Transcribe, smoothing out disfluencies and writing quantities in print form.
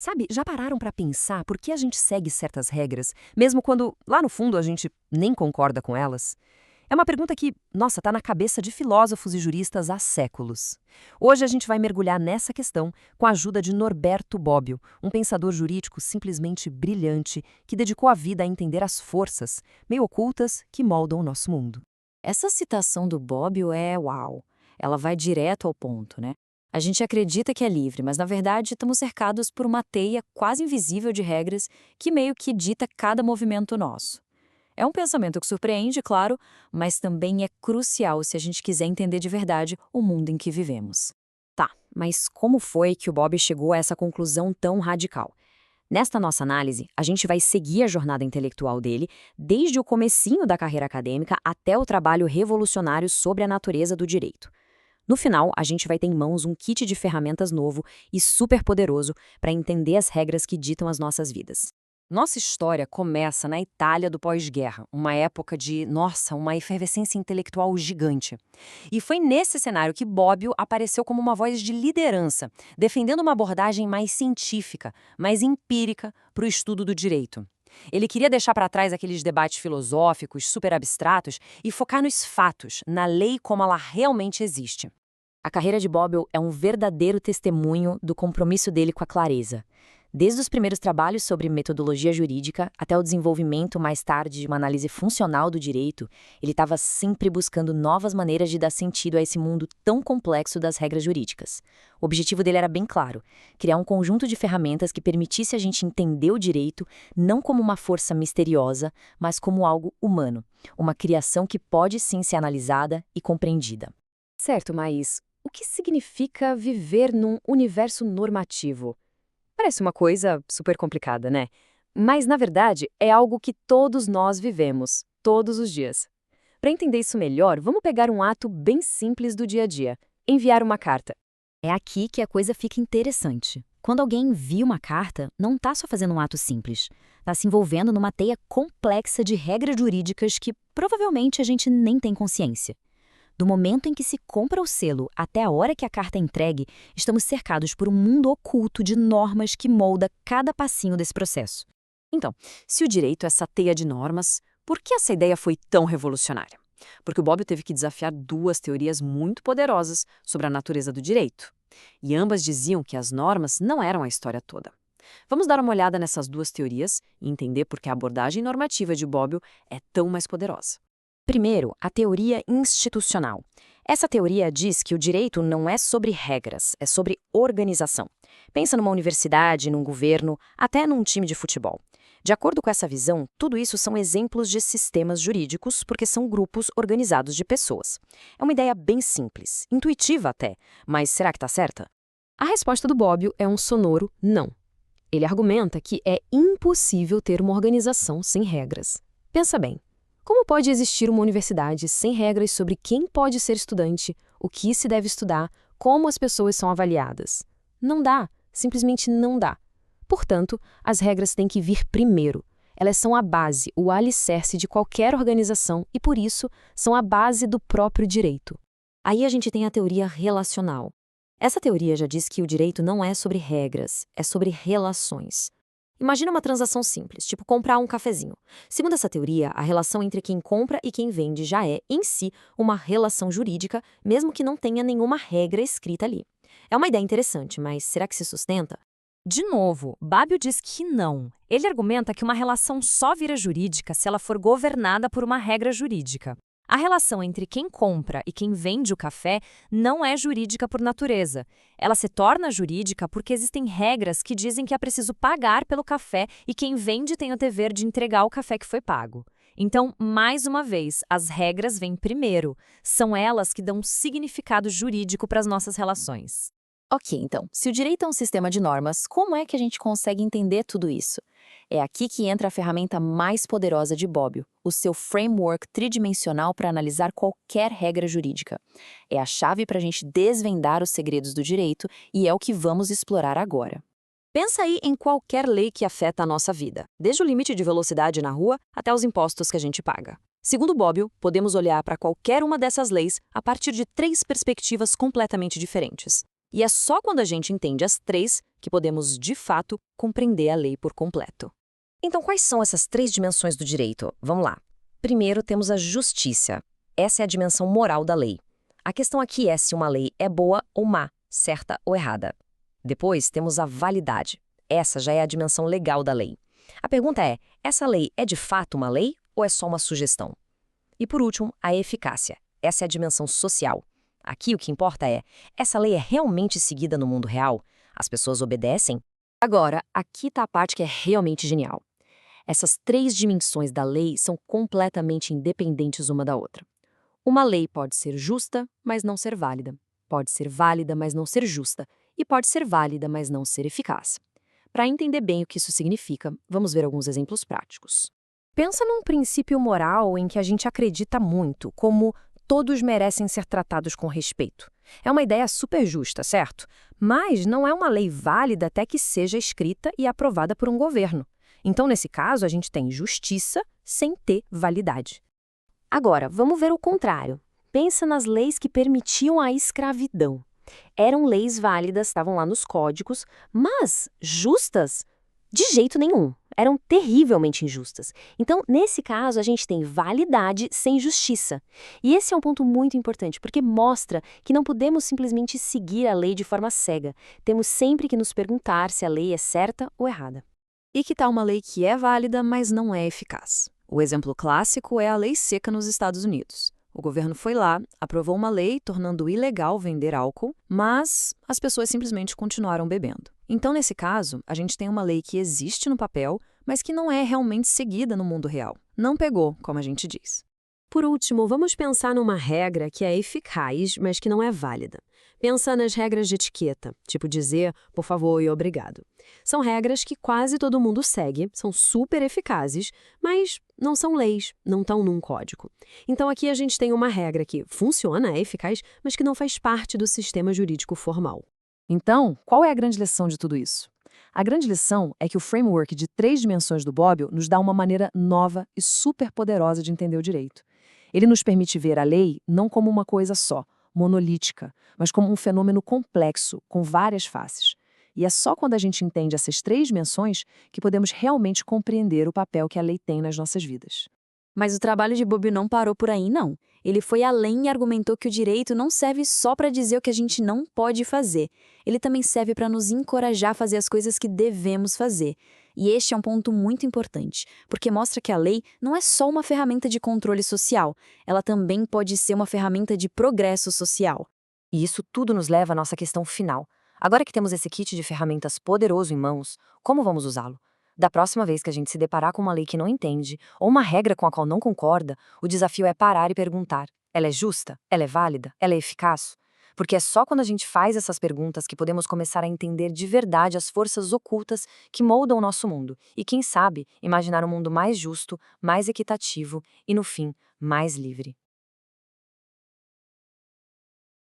Sabe, já pararam para pensar por que a gente segue certas regras, mesmo quando, lá no fundo, a gente nem concorda com elas? É uma pergunta que, nossa, está na cabeça de filósofos e juristas há séculos. Hoje a gente vai mergulhar nessa questão com a ajuda de Norberto Bobbio, um pensador jurídico simplesmente brilhante que dedicou a vida a entender as forças, meio ocultas, que moldam o nosso mundo. Essa citação do Bobbio é uau. Ela vai direto ao ponto, né? A gente acredita que é livre, mas na verdade estamos cercados por uma teia quase invisível de regras que meio que dita cada movimento nosso. É um pensamento que surpreende, claro, mas também é crucial se a gente quiser entender de verdade o mundo em que vivemos. Tá, mas como foi que o Bob chegou a essa conclusão tão radical? Nesta nossa análise, a gente vai seguir a jornada intelectual dele, desde o comecinho da carreira acadêmica até o trabalho revolucionário sobre a natureza do direito. No final, a gente vai ter em mãos um kit de ferramentas novo e super poderoso para entender as regras que ditam as nossas vidas. Nossa história começa na Itália do pós-guerra, uma época de, nossa, uma efervescência intelectual gigante. E foi nesse cenário que Bobbio apareceu como uma voz de liderança, defendendo uma abordagem mais científica, mais empírica para o estudo do direito. Ele queria deixar para trás aqueles debates filosóficos super abstratos e focar nos fatos, na lei como ela realmente existe. A carreira de Bobbio é um verdadeiro testemunho do compromisso dele com a clareza. Desde os primeiros trabalhos sobre metodologia jurídica até o desenvolvimento mais tarde de uma análise funcional do direito, ele estava sempre buscando novas maneiras de dar sentido a esse mundo tão complexo das regras jurídicas. O objetivo dele era bem claro: criar um conjunto de ferramentas que permitisse a gente entender o direito não como uma força misteriosa, mas como algo humano, uma criação que pode sim ser analisada e compreendida. Certo, mas o que significa viver num universo normativo? Parece uma coisa super complicada, né? Mas, na verdade, é algo que todos nós vivemos, todos os dias. Para entender isso melhor, vamos pegar um ato bem simples do dia a dia: enviar uma carta. É aqui que a coisa fica interessante. Quando alguém envia uma carta, não está só fazendo um ato simples. Está se envolvendo numa teia complexa de regras jurídicas que provavelmente a gente nem tem consciência. Do momento em que se compra o selo até a hora que a carta é entregue, estamos cercados por um mundo oculto de normas que molda cada passinho desse processo. Então, se o direito é essa teia de normas, por que essa ideia foi tão revolucionária? Porque o Bobbio teve que desafiar duas teorias muito poderosas sobre a natureza do direito. E ambas diziam que as normas não eram a história toda. Vamos dar uma olhada nessas duas teorias e entender por que a abordagem normativa de Bobbio é tão mais poderosa. Primeiro, a teoria institucional. Essa teoria diz que o direito não é sobre regras, é sobre organização. Pensa numa universidade, num governo, até num time de futebol. De acordo com essa visão, tudo isso são exemplos de sistemas jurídicos porque são grupos organizados de pessoas. É uma ideia bem simples, intuitiva até, mas será que está certa? A resposta do Bobbio é um sonoro não. Ele argumenta que é impossível ter uma organização sem regras. Pensa bem. Como pode existir uma universidade sem regras sobre quem pode ser estudante, o que se deve estudar, como as pessoas são avaliadas? Não dá, simplesmente não dá. Portanto, as regras têm que vir primeiro. Elas são a base, o alicerce de qualquer organização e, por isso, são a base do próprio direito. Aí a gente tem a teoria relacional. Essa teoria já diz que o direito não é sobre regras, é sobre relações. Imagina uma transação simples, tipo comprar um cafezinho. Segundo essa teoria, a relação entre quem compra e quem vende já é, em si, uma relação jurídica, mesmo que não tenha nenhuma regra escrita ali. É uma ideia interessante, mas será que se sustenta? De novo, Bobbio diz que não. Ele argumenta que uma relação só vira jurídica se ela for governada por uma regra jurídica. A relação entre quem compra e quem vende o café não é jurídica por natureza. Ela se torna jurídica porque existem regras que dizem que é preciso pagar pelo café e quem vende tem o dever de entregar o café que foi pago. Então, mais uma vez, as regras vêm primeiro. São elas que dão significado jurídico para as nossas relações. Ok, então, se o direito é um sistema de normas, como é que a gente consegue entender tudo isso? É aqui que entra a ferramenta mais poderosa de Bobbio, o seu framework tridimensional para analisar qualquer regra jurídica. É a chave para a gente desvendar os segredos do direito e é o que vamos explorar agora. Pensa aí em qualquer lei que afeta a nossa vida, desde o limite de velocidade na rua até os impostos que a gente paga. Segundo Bobbio, podemos olhar para qualquer uma dessas leis a partir de 3 perspectivas completamente diferentes. E é só quando a gente entende as três que podemos, de fato, compreender a lei por completo. Então, quais são essas três dimensões do direito? Vamos lá. Primeiro, temos a justiça. Essa é a dimensão moral da lei. A questão aqui é se uma lei é boa ou má, certa ou errada. Depois, temos a validade. Essa já é a dimensão legal da lei. A pergunta é, essa lei é de fato uma lei ou é só uma sugestão? E por último, a eficácia. Essa é a dimensão social. Aqui o que importa é, essa lei é realmente seguida no mundo real? As pessoas obedecem? Agora, aqui está a parte que é realmente genial. Essas três dimensões da lei são completamente independentes uma da outra. Uma lei pode ser justa, mas não ser válida. Pode ser válida, mas não ser justa. E pode ser válida, mas não ser eficaz. Para entender bem o que isso significa, vamos ver alguns exemplos práticos. Pensa num princípio moral em que a gente acredita muito, como todos merecem ser tratados com respeito. É uma ideia super justa, certo? Mas não é uma lei válida até que seja escrita e aprovada por um governo. Então, nesse caso, a gente tem justiça sem ter validade. Agora, vamos ver o contrário. Pensa nas leis que permitiam a escravidão. Eram leis válidas, estavam lá nos códigos, mas justas? De jeito nenhum. Eram terrivelmente injustas. Então, nesse caso, a gente tem validade sem justiça. E esse é um ponto muito importante, porque mostra que não podemos simplesmente seguir a lei de forma cega. Temos sempre que nos perguntar se a lei é certa ou errada. E que tal uma lei que é válida, mas não é eficaz? O exemplo clássico é a lei seca nos Estados Unidos. O governo foi lá, aprovou uma lei tornando ilegal vender álcool, mas as pessoas simplesmente continuaram bebendo. Então, nesse caso, a gente tem uma lei que existe no papel, mas que não é realmente seguida no mundo real. Não pegou, como a gente diz. Por último, vamos pensar numa regra que é eficaz, mas que não é válida. Pensa nas regras de etiqueta, tipo dizer por favor e obrigado. São regras que quase todo mundo segue, são super eficazes, mas não são leis, não estão num código. Então aqui a gente tem uma regra que funciona, é eficaz, mas que não faz parte do sistema jurídico formal. Então, qual é a grande lição de tudo isso? A grande lição é que o framework de 3 dimensões do Bobbio nos dá uma maneira nova e super poderosa de entender o direito. Ele nos permite ver a lei não como uma coisa só, monolítica, mas como um fenômeno complexo, com várias faces. E é só quando a gente entende essas 3 dimensões que podemos realmente compreender o papel que a lei tem nas nossas vidas. Mas o trabalho de Bobbio não parou por aí, não. Ele foi além e argumentou que o direito não serve só para dizer o que a gente não pode fazer. Ele também serve para nos encorajar a fazer as coisas que devemos fazer. E este é um ponto muito importante, porque mostra que a lei não é só uma ferramenta de controle social, ela também pode ser uma ferramenta de progresso social. E isso tudo nos leva à nossa questão final. Agora que temos esse kit de ferramentas poderoso em mãos, como vamos usá-lo? Da próxima vez que a gente se deparar com uma lei que não entende, ou uma regra com a qual não concorda, o desafio é parar e perguntar: ela é justa? Ela é válida? Ela é eficaz? Porque é só quando a gente faz essas perguntas que podemos começar a entender de verdade as forças ocultas que moldam o nosso mundo e, quem sabe, imaginar um mundo mais justo, mais equitativo e, no fim, mais livre.